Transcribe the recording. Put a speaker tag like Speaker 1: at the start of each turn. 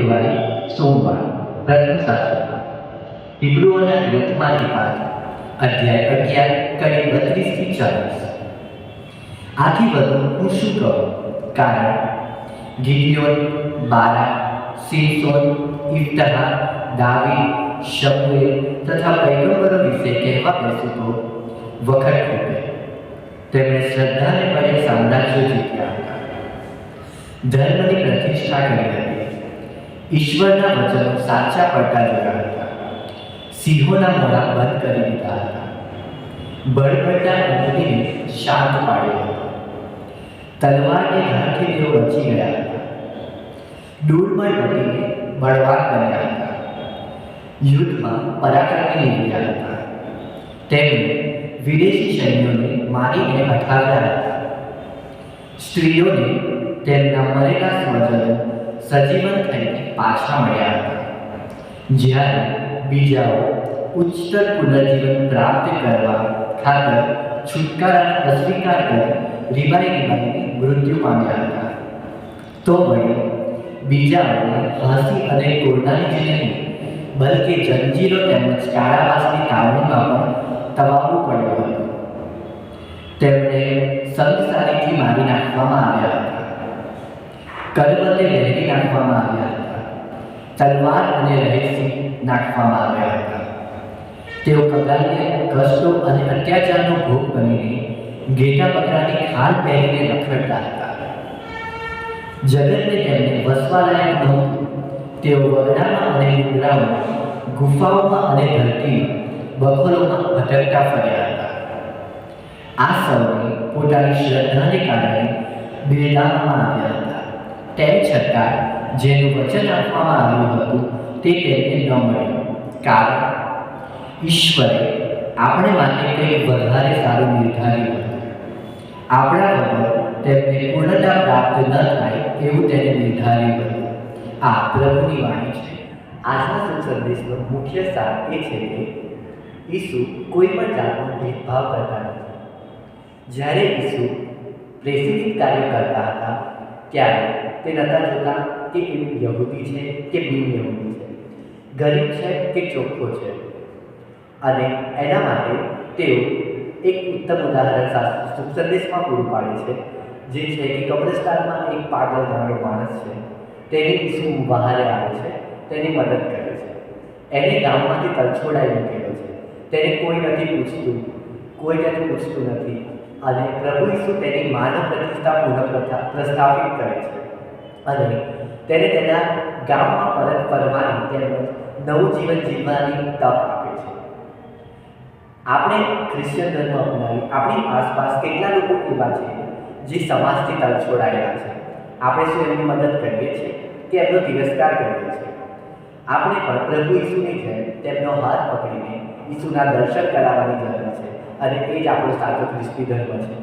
Speaker 1: ફેબ્રુઆરી સોમવાર પ્રથમ શાસ્ત્ર હિબ્રુઓના ગ્રંથમાંથી પાઠ અધ્યાય 11 કડી 32 થી 40. આથી વધુ હું શું કહું? કારણ ગિદિયોન, બારાક, સિમસોન, ઇફ્તહા, દાવીદ, શમૂએલ તથા પૈગંબરો વિશે કહેવા બેસું તો વખત ખૂટે. તેમણે શ્રદ્ધાને બળે સામ્રાજ્યો જીત્યા હતા, ધર્મની પ્રતિષ્ઠા કરી હતી, ઈશ્વરના વચનો સાચા પડતા જોયા હતા, સિંહોના મોઢા બંધ કરી દીધા હતા, બળબડતા ઊંઘને શાંત પાડ્યો હતો, તલવારને ધારથી તેઓ બચી ગયા હતા, ડૂળમાં બનીને બળવાન બન્યા હતા, યુદ્ધમાં પરાક્રમી નીકળ્યા હતા, તેમણે વિદેશી સૈન્યોને મારીને હટાવ્યા હતા, સ્ત્રીઓને તેમના મરેલા સ્વજનો સજીવન થઈને પાછા મળ્યા હતા, જ્યારે બીજાઓ ઉચ્ચતર પુનર્જીવન પ્રાપ્ત કરવા ખાતર છુટકારાને અસ્વીકાર કરી રીબાઈને મૃત્યુ પામ્યા હતા. તો વળી બીજાઓને હાંસી અને કોરડાની જ નહીં, બલકે જંજીરો તેમજ કારાવાસની તાવણીમાં પણ તવાવું પડ્યું હતું. તેમને સંગસારીથી મારી નાખવામાં આવ્યા હતા, કરવતે વહેરી નાખવામાં આવ્યા હતા, તલવાર અને રહેસી નાખવામાં આવ્યા હતા. તેઓ કગારીને કષ્ટો અને અત્યાચારનો ભોગ બનીને ઘેટા બકરાની ખાલ પહેરીને રખડતા હતા. જગતને તેમને વસવા લાયક નહોતું. તેઓ વગડામાં અને ડુંગરાઓમાં, ગુફાઓમાં અને ધરતીમાં, બખોલોમાં ભટકતા ફર્યા હતા. આ સૌને પોતાની શ્રદ્ધાને કારણે બિરદાવવામાં આવ્યા હતા. તેમ છતાં જેનું વચન આપવામાં આવ્યું હતું તે તેમને ન મળ્યું, કારણ ઈશ્વરે આપણે માટે કંઈક વધારે સારું નિર્ધાર્યું હતું. આપણા વગર તેમને પૂર્ણતા પ્રાપ્ત ન થાય એવું તેને નિર્ધાર્યું હતું. આ પ્રભુની વાણી છે. આજના સુસંદેશનો મુખ્ય સાર એ છે કે ઈસુ કોઈ પણ જાતનો ભેદભાવ કરતા નથી. જ્યારે ઈસુ પ્રેષિત કાર્ય કરતા હતા ત્યારે તે નહોતા જોતા કે એ યહૂદી છે કે બિન યહૂદી છે, ગરીબ છે કે ચોખ્ખો છે. અને એના માટે તેઓ એક ઉત્તમ ઉદાહરણ સુસંદેશમાં પૂરું પાડે છે, જે છે કે કબ્રસ્તાનમાં એક પાગલ નાનો માણસ છે, તેને ઈસુ બહાર આવે છે, તેની મદદ કરે છે. એને ગામમાંથી તલછોડાઈ મૂકેલો છે, તેને કોઈ નથી પૂછતું, કોઈ તેને પૂછતું નથી. અને પ્રભુ ઈસુ તેની માનવ પ્રતિષ્ઠા પ્રસ્થાપિત કરે છે અને તેને તેના ગામમાં પરત ફરવાની તેમજ નવું જીવન જીવવાની તક આપે છે. આપણે ક્રિશ્ચિયન ધર્મ અપનાવી આપણી આસપાસ કેટલા લોકો એવા છે જે સમાજથી તલછોડાયેલા છે. આપણે શું એમની મદદ કરીએ છીએ કે એમનો તિરસ્કાર કરીએ છીએ? આપણે પણ પ્રભુ ઈસુની જેમ તેમનો હાથ પકડીને ઈસુના દર્શન કરાવવાની જરૂર છે, અને એ જ આપણો સાચો ખ્રિસ્તી ધર્મ છે.